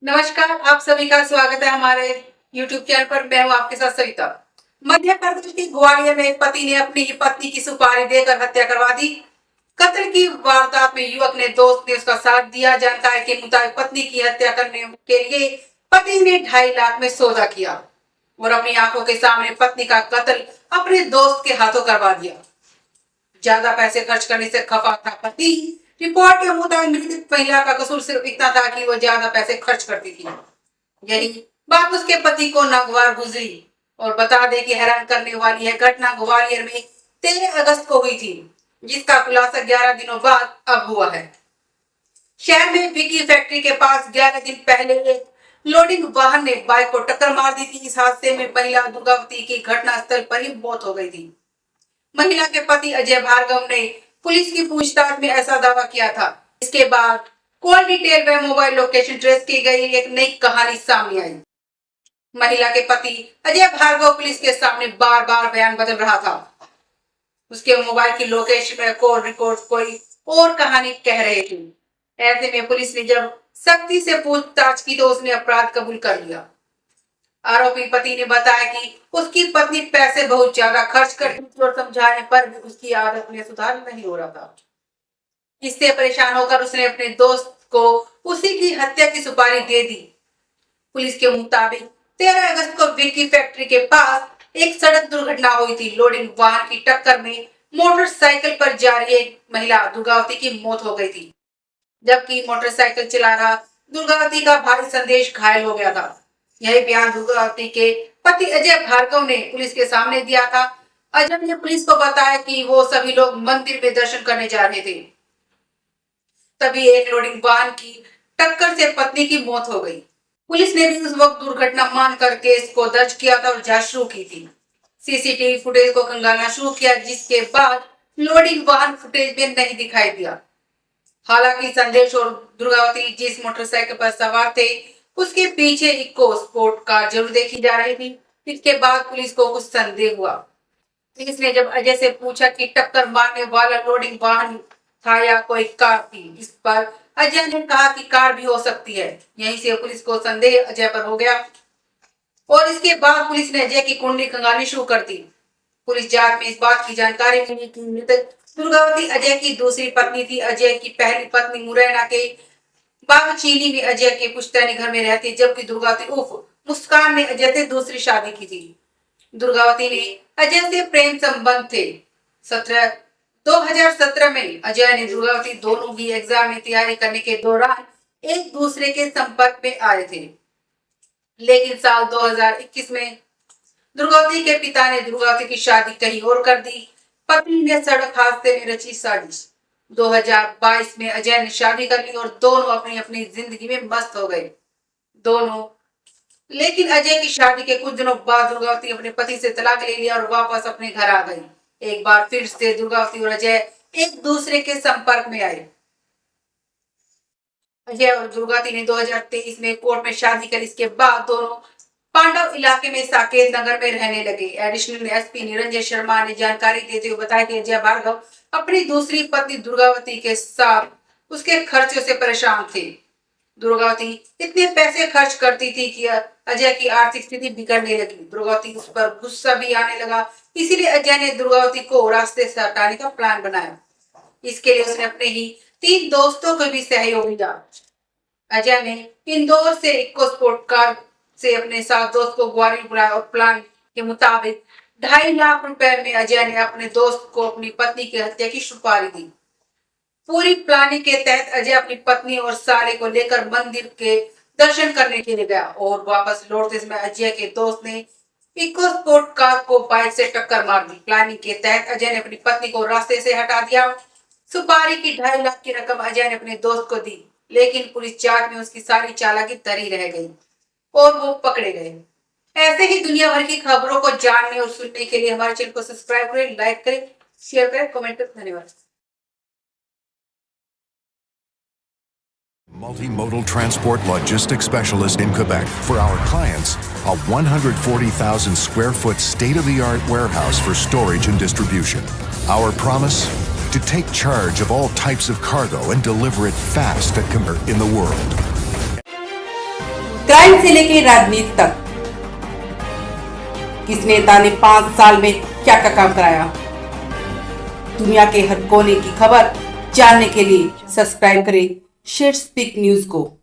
नमस्कार, आप सभी का स्वागत है हमारे YouTube चैनल पर। मैं हूँ आपके साथ सविता। मध्य प्रदेश के ग्वालियर में एक पति ने अपनी ही पत्नी की सुपारी देकर हत्या करवा दी। कत्ल की वारदात में युवक ने दोस्त ने उसका साथ दिया। जानकारी के मुताबिक पत्नी की हत्या करने के लिए पति ने 2.5 लाख में सौदा किया और अपनी आंखों के सामने पत्नी का कत्ल अपने दोस्त के हाथों करवा दिया। ज्यादा पैसे खर्च करने से खफा था पति। रिपोर्ट के मुताबिक मृतक महिला का कसूर सिर्फ इतना था कि वो ज्यादा पैसे खर्च करती थी। यही बात उसके पति को नागवार गुजरी। और बता दें कि हैरान करने वाली है घटना ग्वालियर में 13 अगस्त को हुई थी, जिसका खुलासा 11 दिनों बाद अब हुआ है। शहर में विकी फैक्ट्री के पास 11 दिन पहले एक लोडिंग वाहन ने बाइक को टक्कर मार दी थी। इस हादसे में महिला दुर्गावती की घटनास्थल पर ही मौत हो गई थी। महिला के पति अजय भार्गव ने पुलिस की पूछताछ में ऐसा दावा किया था। इसके बाद कॉल डिटेल व मोबाइल लोकेशन ट्रेस की गई, एक नई कहानी सामने आई। महिला के पति अजय भार्गव पुलिस के सामने बार बार बयान बदल रहा था। उसके मोबाइल की लोकेशन में कॉल रिकॉर्ड कोई और कहानी कह रहे थे। ऐसे में पुलिस ने जब सख्ती से पूछताछ की तो उसने अपराध कबूल कर लिया। आरोपी पति ने बताया कि उसकी पत्नी पैसे बहुत ज्यादा खर्च करती थी और समझाने पर भी उसकी आदत में सुधार नहीं हो रहा था। इससे परेशान होकर उसने अपने दोस्त को उसी की हत्या की सुपारी दे दी। पुलिस के मुताबिक 13 अगस्त को विक्की फैक्ट्री के पास एक सड़क दुर्घटना हुई थी। लोडिंग वाहन की टक्कर में मोटरसाइकिल पर जा रही एक महिला दुर्गावती की मौत हो गई थी, जबकि मोटरसाइकिल चला रहा दुर्गावती का भाई संदेश घायल हो गया था। यही बयान दुर्गावती के पति अजय भार्गव ने पुलिस के सामने दिया था। अजय ने पुलिस को बताया कि वो सभी लोग मंदिर में दर्शन करने जा रहे थे, तभी एक लोडिंग वाहन की टक्कर से पत्नी की मौत हो गई। पुलिस ने भी उस वक्त दुर्घटना मानकर केस को दर्ज किया था और जांच शुरू की थी। सीसीटीवी फुटेज को खंगालना शुरू किया, जिसके बाद लोडिंग वाहन फुटेज में नहीं दिखाई दिया। हालांकि संदेश और दुर्गावती जिस मोटरसाइकिल पर सवार थे उसके पीछे इको स्पोर्ट कार जरूर देखी जा रही थी। इसके बाद पुलिस को कुछ संदेह हुआ। पुलिस ने जब अजय से पूछा कि टक्कर मारने वाला लोडिंग वाहन था या कोई कार थी, इस पर अजय ने कहा कि कार भी हो सकती है। यहीं से पुलिस को संदेह अजय पर हो गया और इसके बाद पुलिस ने अजय की कुंडली खंगालनी शुरू कर दी। पुलिस जांच में इस बात की जानकारी मिली कि मृतक दुर्गावती अजय की दूसरी पत्नी थी। अजय की पहली पत्नी मुरैना के बागचीनी में अजय के पुश्तैनी घर में रहती, जबकि दुर्गावती उर्फ मुस्कान ने अजय से दूसरी शादी की थी। दुर्गावती ने अजय से प्रेम संबंध थे। 2017 में अजय ने दुर्गावती दोनों ही एग्जाम में तैयारी करने के दौरान एक दूसरे के संपर्क में आए थे, लेकिन साल 2021 में दुर्गावती के पिता ने दुर्गावती की शादी कहीं और कर दी। पत्नी ने सड़क हादसे में रची साजिश। 2022 में अजय ने शादी कर ली और दोनों अपनी अपनी जिंदगी में मस्त हो गए दोनों। लेकिन अजय की शादी के कुछ दिनों बाद दुर्गावती अपने पति से तलाक ले लिया और वापस अपने घर आ गई। एक बार फिर से दुर्गावती और अजय एक दूसरे के संपर्क में आए। अजय और दुर्गावती ने 2023 में कोर्ट में शादी कर इसके बाद दोनों पांडव इलाके में साकेत नगर में रहने लगे। एडिशनल एसपी निरंजन शर्मा ने जानकारी देते हुए बताया कि अजय भार्गव अपनी दूसरी पत्नी दुर्गावती के साथ उसके खर्चों से परेशान थे। दुर्गावती इतने पैसे खर्च करती थी कि अजय की आर्थिक स्थिति बिगड़ने लगी। दुर्गावती उस पर गुस्सा भी आने लगा, इसीलिए अजय ने दुर्गावती को रास्ते से हटाने का प्लान बनाया। इसके लिए उसने अपने ही 3 दोस्तों को भी सहयोग दिया। अजय ने इंदौर से इको स्पोर्ट कार से अपने 7 दोस्त को ग्वालियर बुलाया और प्लान के मुताबिक 2.5 लाख रुपए में अजय ने अपने दोस्त को अपनी पत्नी की हत्या की सुपारी दी। पूरी प्लानिंग के तहत अजय अपनी पत्नी और साले को लेकर मंदिर के दर्शन करने के लिए गया और वापस लौटते समय अजय के दोस्त ने इको स्पोर्ट कार को बाइक से टक्कर मार दी। प्लानिंग के तहत अजय ने अपनी पत्नी को रास्ते से हटा दिया। सुपारी की 2.5 लाख की रकम अजय ने अपने दोस्त को दी, लेकिन पुलिस जांच में उसकी सारी चालाकी तरी रह गई और वो पकड़े गए। ऐसे ही दुनिया भर की खबरों को जानने और सुनने के लिए हमारे चैनल को सब्सक्राइब करें, लाइक करें, शेयर करें, कमेंट करें। धन्यवाद। Multimodal transport logistics specialist in Quebec. For our clients, a 140,000 square foot state-of-the-art warehouse for storage and distribution. Our promise? To take charge of all types of cargo and deliver it fast in the world. Crime से लेके राजनीति तक, किस नेता ने 5 साल में क्या क्या काम कराया। दुनिया के हर कोने की खबर जानने के लिए सब्सक्राइब करें शेयर स्पीक न्यूज को।